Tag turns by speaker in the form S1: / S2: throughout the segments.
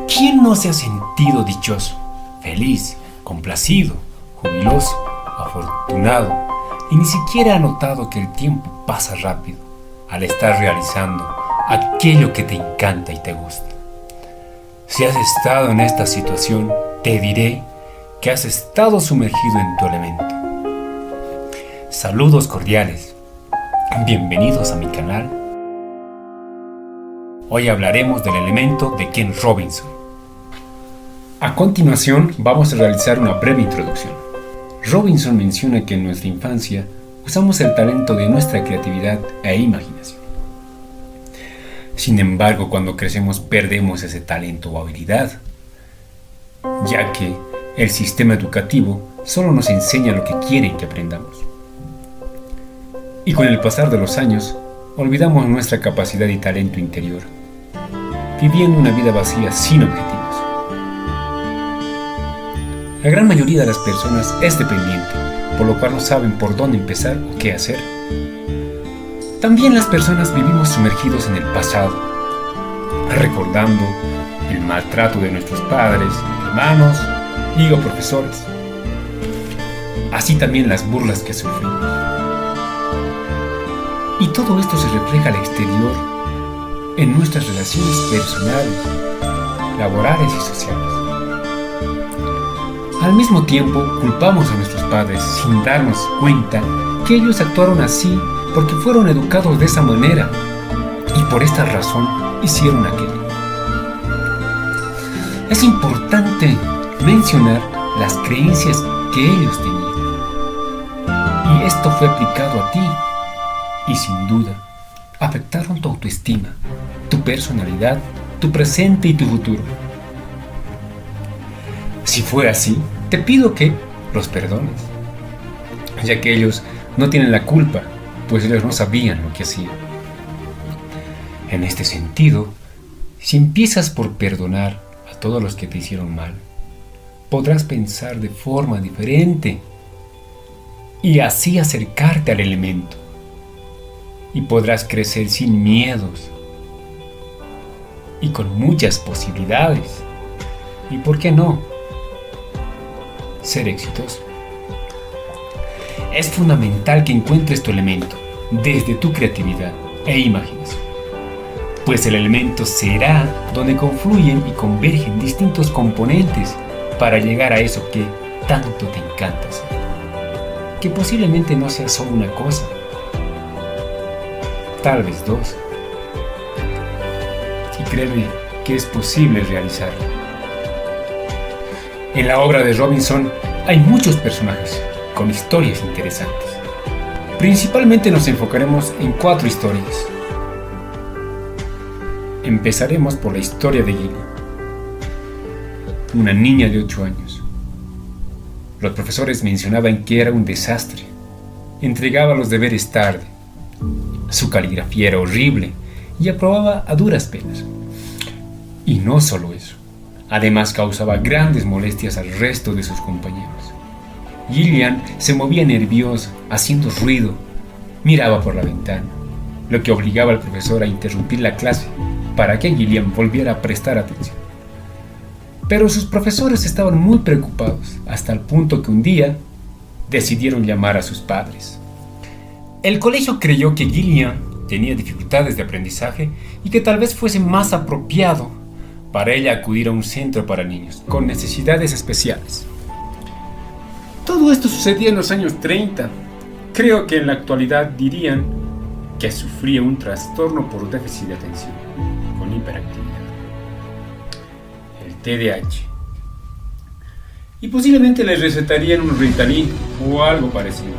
S1: ¿Quién no se ha sentido dichoso, feliz, complacido, jubiloso, afortunado y ni siquiera ha notado que el tiempo pasa rápido al estar realizando aquello que te encanta y te gusta? Si has estado en esta situación, te diré que has estado sumergido en tu elemento. Saludos cordiales, bienvenidos a mi canal. Hoy hablaremos del elemento de Ken Robinson. A continuación vamos a realizar una breve introducción. Robinson menciona que en nuestra infancia usamos el talento de nuestra creatividad e imaginación. Sin embargo, cuando crecemos perdemos ese talento o habilidad, ya que el sistema educativo solo nos enseña lo que quieren que aprendamos. Y con el pasar de los años, olvidamos nuestra capacidad y talento interior, viviendo una vida vacía sin objetivos. La gran mayoría de las personas es dependiente, por lo cual no saben por dónde empezar o qué hacer. También las personas vivimos sumergidos en el pasado, recordando el maltrato de nuestros padres, hermanos y o profesores. Así también las burlas que sufrimos. Y todo esto se refleja al exterior, en nuestras relaciones personales, laborales y sociales. Al mismo tiempo, culpamos a nuestros padres sin darnos cuenta que ellos actuaron así porque fueron educados de esa manera y por esta razón hicieron aquello. Es importante mencionar las creencias que ellos tenían. Y esto fue aplicado a ti y sin duda afectaron tu autoestima, tu personalidad, tu presente y tu futuro. Si fue así, te pido que los perdones, ya que ellos no tienen la culpa, pues ellos no sabían lo que hacían. En este sentido, si empiezas por perdonar a todos los que te hicieron mal, podrás pensar de forma diferente y así acercarte al elemento. Y podrás crecer sin miedos y con muchas posibilidades. ¿Y por qué no? Ser exitoso. Es fundamental que encuentres tu elemento desde tu creatividad e imaginación, pues el elemento será donde confluyen y convergen distintos componentes para llegar a eso que tanto te encanta hacer, que posiblemente no sea solo una cosa, tal vez dos, y créeme que es posible realizarlo. En la obra de Robinson hay muchos personajes con historias interesantes. Principalmente nos enfocaremos en 4 historias. Empezaremos por la historia de Gillian, una niña de 8 años. Los profesores mencionaban que era un desastre, entregaba los deberes tarde, su caligrafía era horrible y aprobaba a duras penas. Y no solo eso, además causaba grandes molestias al resto de sus compañeros. Gillian se movía nerviosa, haciendo ruido, miraba por la ventana, lo que obligaba al profesor a interrumpir la clase para que Gillian volviera a prestar atención. Pero sus profesores estaban muy preocupados, hasta el punto que un día decidieron llamar a sus padres. El colegio creyó que Gillian tenía dificultades de aprendizaje y que tal vez fuese más apropiado para ella acudir a un centro para niños con necesidades especiales. Todo esto sucedía en los años 30. Creo que en la actualidad dirían que sufría un trastorno por déficit de atención con hiperactividad, el TDAH. Y posiblemente les recetarían un Ritalin o algo parecido.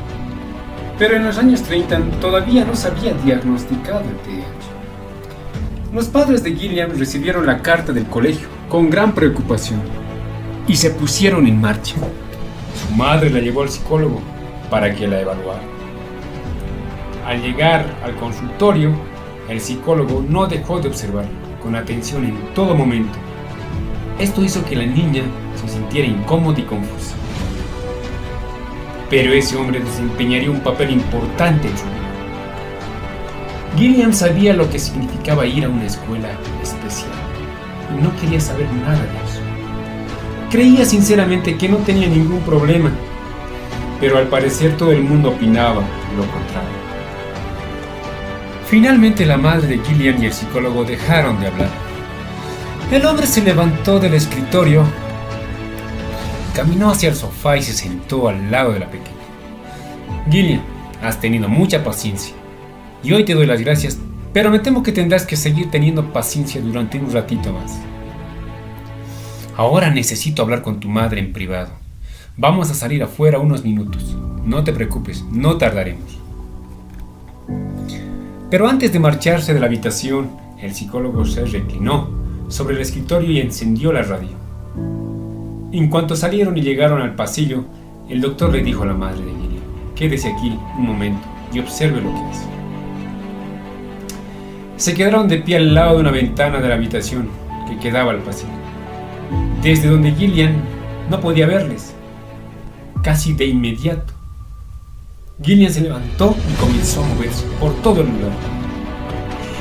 S1: Pero en los años 30 todavía no se había diagnosticado el TDAH. Los padres de Gillian recibieron la carta del colegio con gran preocupación y se pusieron en marcha. Su madre la llevó al psicólogo para que la evaluara. Al llegar al consultorio, el psicólogo no dejó de observarla con atención en todo momento. Esto hizo que la niña se sintiera incómoda y confusa. Pero ese hombre desempeñaría un papel importante en su vida. Gillian sabía lo que significaba ir a una escuela especial y no quería saber nada de eso. Creía sinceramente que no tenía ningún problema, pero al parecer todo el mundo opinaba lo contrario. Finalmente la madre de Gillian y el psicólogo dejaron de hablar. El hombre se levantó del escritorio, caminó hacia el sofá y se sentó al lado de la pequeña. Gillian, has tenido mucha paciencia y hoy te doy las gracias, pero me temo que tendrás que seguir teniendo paciencia durante un ratito más. Ahora necesito hablar con tu madre en privado. Vamos a salir afuera unos minutos. No te preocupes, no tardaremos. Pero antes de marcharse de la habitación, el psicólogo se reclinó sobre el escritorio y encendió la radio. En cuanto salieron y llegaron al pasillo, el doctor le dijo a la madre de Gillian: quédese aquí un momento y observe lo que hace. Se quedaron de pie al lado de una ventana de la habitación que quedaba al pasillo, desde donde Gillian no podía verles. Casi de inmediato, Gillian se levantó y comenzó a moverse por todo el lugar,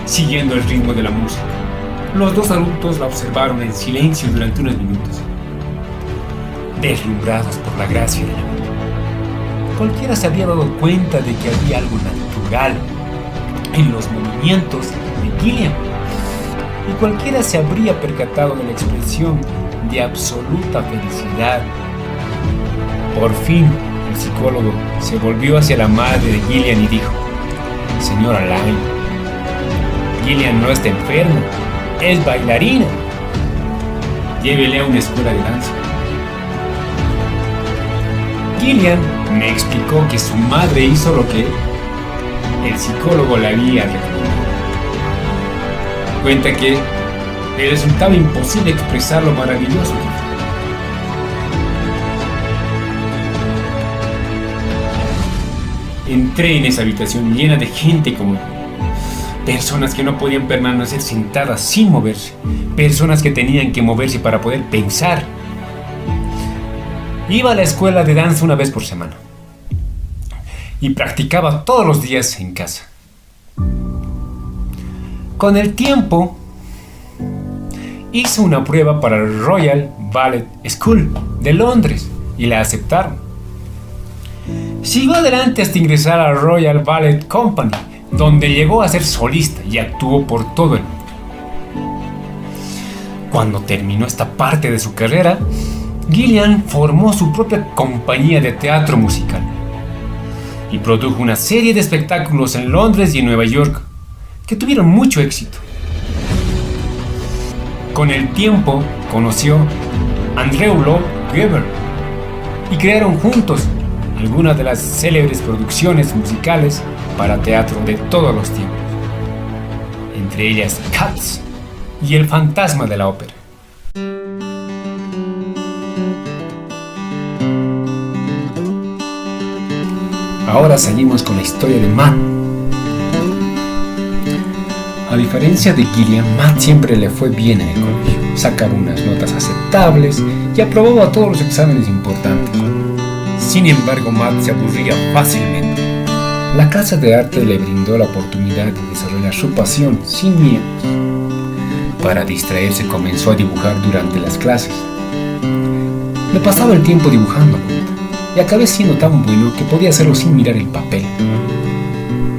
S1: siguiendo el ritmo de la música. Los dos adultos la observaron en silencio durante unos minutos, deslumbrados por la gracia de la mujer. Cualquiera se había dado cuenta de que había algo natural en los movimientos de Gillian, y cualquiera se habría percatado de la expresión de absoluta felicidad. Por fin, el psicólogo se volvió hacia la madre de Gillian y dijo: señora Lime, Gillian no está enferma, es bailarina. Llévele a una escuela de danza. Gillian me explicó que su madre hizo lo que el psicólogo le había recomendado. Cuenta que le resultaba imposible expresar lo maravilloso que fue. Entré en esa habitación llena de gente como yo. Personas que no podían permanecer sentadas sin moverse. Personas que tenían que moverse para poder pensar. Iba a la escuela de danza una vez por semana y practicaba todos los días en casa. Con el tiempo, hizo una prueba para el Royal Ballet School de Londres y la aceptaron. Siguió adelante hasta ingresar a la Royal Ballet Company, donde llegó a ser solista y actuó por todo el mundo. Cuando terminó esta parte de su carrera, Gillian formó su propia compañía de teatro musical y produjo una serie de espectáculos en Londres y en Nueva York que tuvieron mucho éxito. Con el tiempo conoció a Andrew Lloyd Webber y crearon juntos algunas de las célebres producciones musicales para teatro de todos los tiempos, entre ellas Cats y El fantasma de la ópera. Ahora seguimos con la historia de Matt. A diferencia de Gillian, Matt siempre le fue bien en el colegio. Sacaba unas notas aceptables y aprobaba todos los exámenes importantes. Sin embargo, Matt se aburría fácilmente. La clase de arte le brindó la oportunidad de desarrollar su pasión sin miedo. Para distraerse comenzó a dibujar durante las clases. Me pasaba el tiempo dibujando y acabé siendo tan bueno que podía hacerlo sin mirar el papel.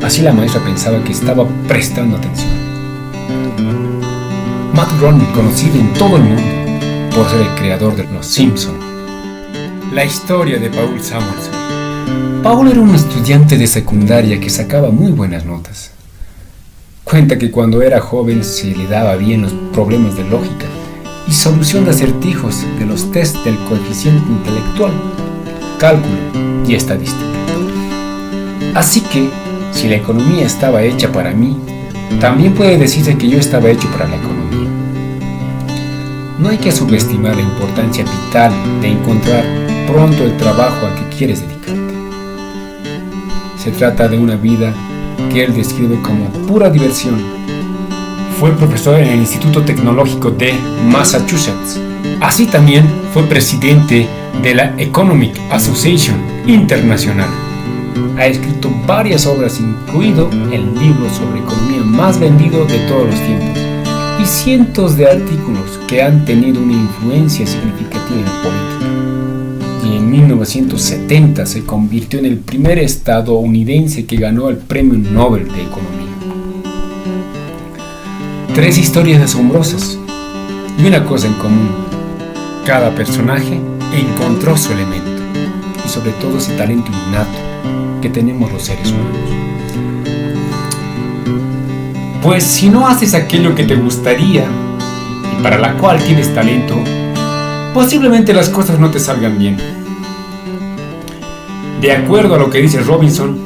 S1: Así la maestra pensaba que estaba prestando atención. Matt Groening, conocido en todo el mundo por ser el creador de Los Simpson. La historia de Paul Samuelson. Paul era un estudiante de secundaria que sacaba muy buenas notas. Cuenta que cuando era joven se le daba bien los problemas de lógica y solución de acertijos de los test del coeficiente intelectual, cálculo y estadística. Así que, si la economía estaba hecha para mí, también puede decirse que yo estaba hecho para la economía. No hay que subestimar la importancia vital de encontrar pronto el trabajo al que quieres dedicarte. Se trata de una vida que él describe como pura diversión. Fue profesor en el Instituto Tecnológico de Massachusetts. Así también fue presidente de la Economic Association Internacional. Ha escrito varias obras, incluido el libro sobre economía más vendido de todos los tiempos, y cientos de artículos que han tenido una influencia significativa en la política. Y en 1970 se convirtió en el primer estadounidense que ganó el Premio Nobel de Economía. 3 historias asombrosas y una cosa en común: cada personaje encontró su elemento y sobre todo ese talento innato que tenemos los seres humanos. Pues si no haces aquello que te gustaría y para la cual tienes talento, posiblemente las cosas no te salgan bien. De acuerdo a lo que dice Robinson,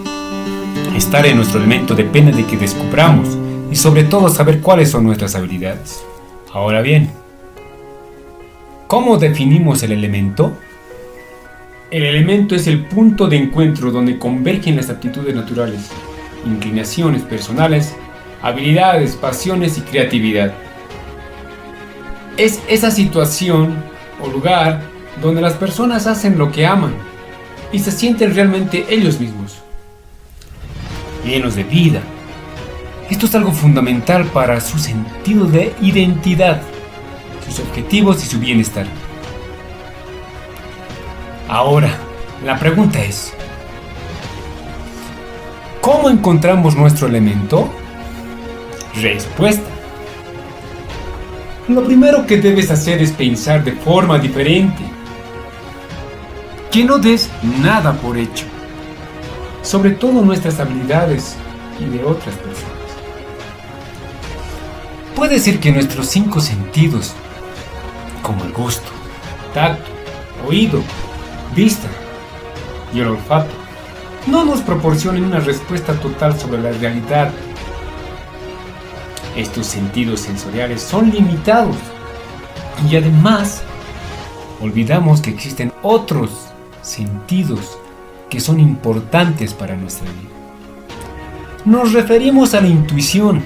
S1: estar en nuestro elemento depende de que descubramos y sobre todo saber cuáles son nuestras habilidades. Ahora bien, ¿cómo definimos el elemento? El elemento es el punto de encuentro donde convergen las aptitudes naturales, inclinaciones personales, habilidades, pasiones y creatividad. Es esa situación o lugar donde las personas hacen lo que aman y se sienten realmente ellos mismos, llenos de vida. Esto es algo fundamental para su sentido de identidad, sus objetivos y su bienestar. Ahora, la pregunta es: ¿cómo encontramos nuestro elemento? Respuesta: lo primero que debes hacer es pensar de forma diferente. Que no des nada por hecho, sobre todo nuestras habilidades y de otras personas. Puede ser que nuestros 5 sentidos, como el gusto, tacto, oído, vista y el olfato, no nos proporcionen una respuesta total sobre la realidad. Estos sentidos sensoriales son limitados y además olvidamos que existen otros sentidos que son importantes para nuestra vida. Nos referimos a la intuición,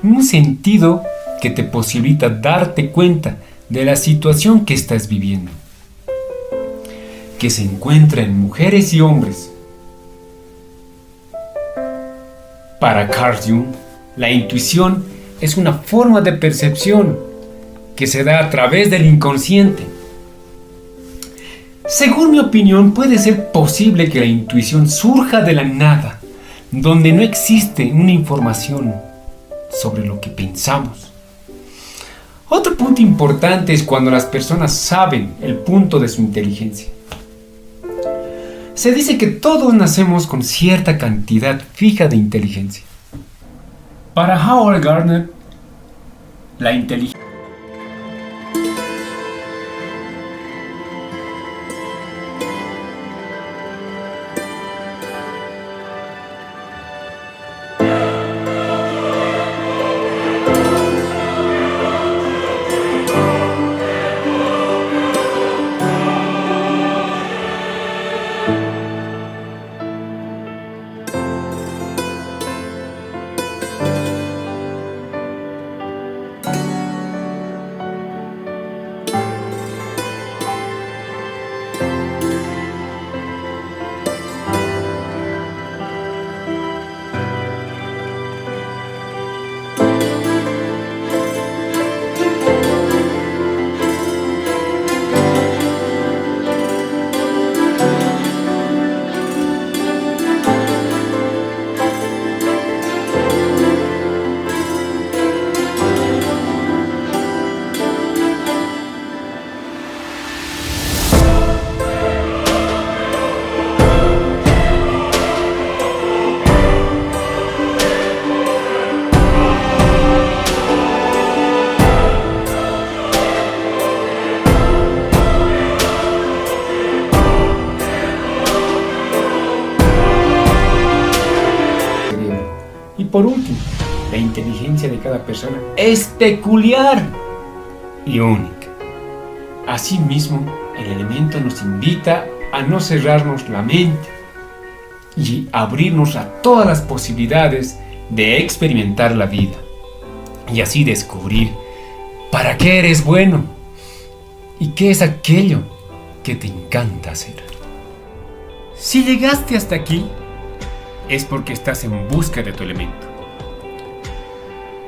S1: un sentido que te posibilita darte cuenta de la situación que estás viviendo, que se encuentra en mujeres y hombres. Para Carl Jung, la intuición es una forma de percepción que se da a través del inconsciente. Según mi opinión, puede ser posible que la intuición surja de la nada, donde no existe una información sobre lo que pensamos. Otro punto importante es cuando las personas saben el punto de su inteligencia. Se dice que todos nacemos con cierta cantidad fija de inteligencia. Para Howard Gardner, la inteligencia por último, la inteligencia de cada persona es peculiar y única. Asimismo, el elemento nos invita a no cerrarnos la mente y abrirnos a todas las posibilidades de experimentar la vida y así descubrir para qué eres bueno y qué es aquello que te encanta hacer. Si llegaste hasta aquí, es porque estás en busca de tu elemento.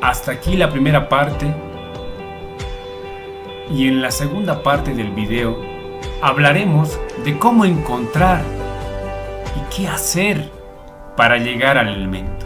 S1: hasta aquí la primera parte, y en la segunda parte del video hablaremos de cómo encontrar y qué hacer para llegar al elemento.